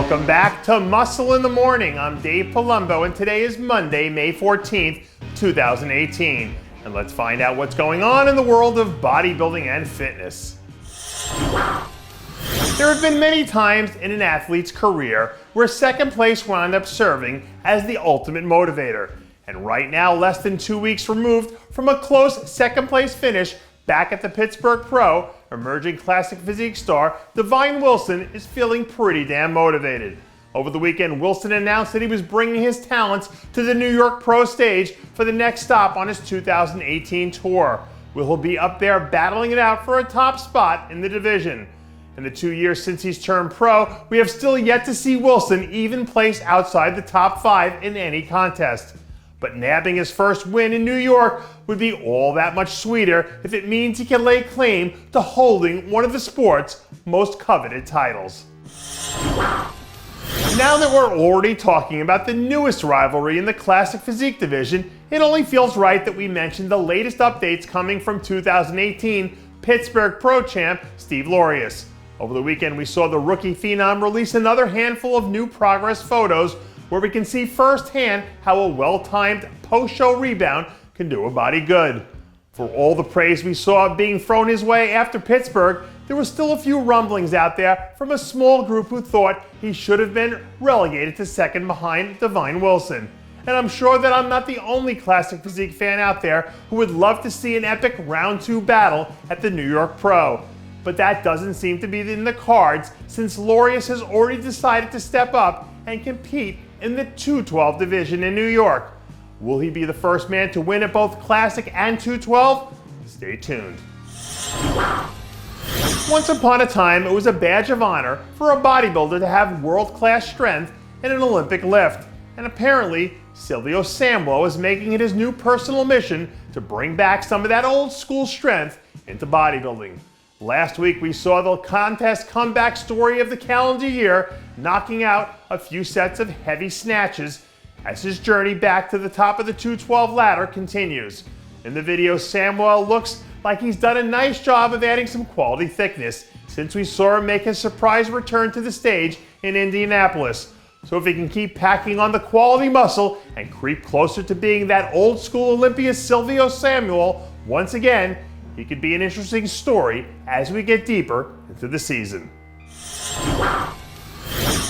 Welcome back to Muscle in the Morning. I'm Dave Palumbo, and today is Monday, May 14th, 2018. And let's find out what's going on in the world of bodybuilding and fitness. There have been many times in an athlete's career where second place wound up serving as the ultimate motivator. And right now, less than 2 weeks removed from a close second place finish back at the Pittsburgh Pro, emerging classic physique star Divine Wilson is feeling pretty damn motivated. Over the weekend, Wilson announced that he was bringing his talents to the New York Pro stage for the next stop on his 2018 tour, where he'll be up there battling it out for a top spot in the division. In the 2 years since he's turned pro, we have still yet to see Wilson even place outside the top 5 in any contest. But nabbing his first win in New York would be all that much sweeter if it means he can lay claim to holding one of the sport's most coveted titles. Now that we're already talking about the newest rivalry in the classic physique division, it only feels right that we mention the latest updates coming from 2018 Pittsburgh Pro champ Steve Laureus. Over the weekend, we saw the rookie phenom release another handful of new progress photos where we can see firsthand how a well-timed post-show rebound can do a body good. For all the praise we saw being thrown his way after Pittsburgh, there were still a few rumblings out there from a small group who thought he should have been relegated to second behind Divine Wilson. And I'm sure that I'm not the only classic physique fan out there who would love to see an epic round 2 battle at the New York Pro. But that doesn't seem to be in the cards since Laureus has already decided to step up and compete in the 212 division in New York. Will he be the first man to win at both Classic and 212? Stay tuned. Once upon a time, it was a badge of honor for a bodybuilder to have world-class strength in an Olympic lift. And apparently, Sylvio Samuel is making it his new personal mission to bring back some of that old school strength into bodybuilding. Last week, we saw the contest comeback story of the calendar year, knocking out a few sets of heavy snatches as his journey back to the top of the 212 ladder continues. In the video, Samuel looks like he's done a nice job of adding some quality thickness since we saw him make his surprise return to the stage in Indianapolis. So if he can keep packing on the quality muscle and creep closer to being that old school Olympia Silvio Samuel once again, he could be an interesting story as we get deeper into the season.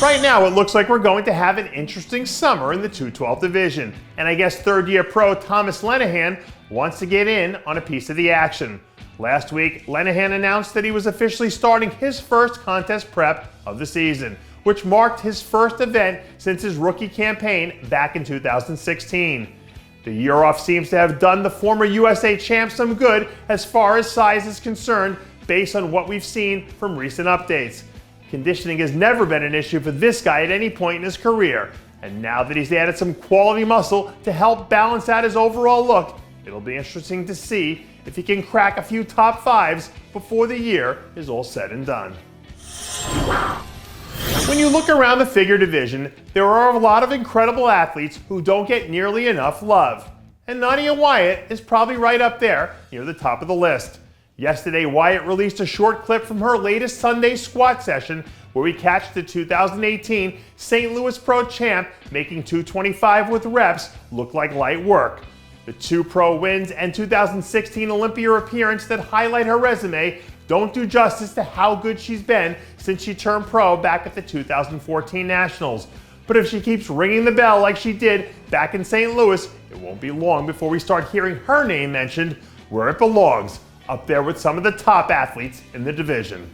Right now, it looks like we're going to have an interesting summer in the 212 division, and I guess third-year pro Thomas Lenihan wants to get in on a piece of the action. Last week, Lenihan announced that he was officially starting his first contest prep of the season, which marked his first event since his rookie campaign back in 2016. The year off seems to have done the former USA champ some good as far as size is concerned based on what we've seen from recent updates. Conditioning has never been an issue for this guy at any point in his career, and now that he's added some quality muscle to help balance out his overall look, it'll be interesting to see if he can crack a few top 5s before the year is all said and done. When you look around the figure division, there are a lot of incredible athletes who don't get nearly enough love. And Nadiya Wyatt is probably right up there near the top of the list. Yesterday, Wyatt released a short clip from her latest Sunday squat session where we catch the 2018 St. Louis Pro champ making 225 with reps look like light work. The 2 pro wins and 2016 Olympia appearance that highlight her resume don't do justice to how good she's been since she turned pro back at the 2014 Nationals. But if she keeps ringing the bell like she did back in St. Louis, it won't be long before we start hearing her name mentioned where it belongs, up there with some of the top athletes in the division.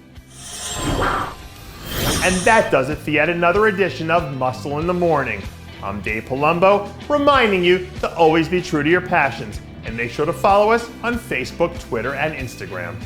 And that does it for yet another edition of Muscle in the Morning. I'm Dave Palumbo, reminding you to always be true to your passions, and make sure to follow us on Facebook, Twitter, and Instagram.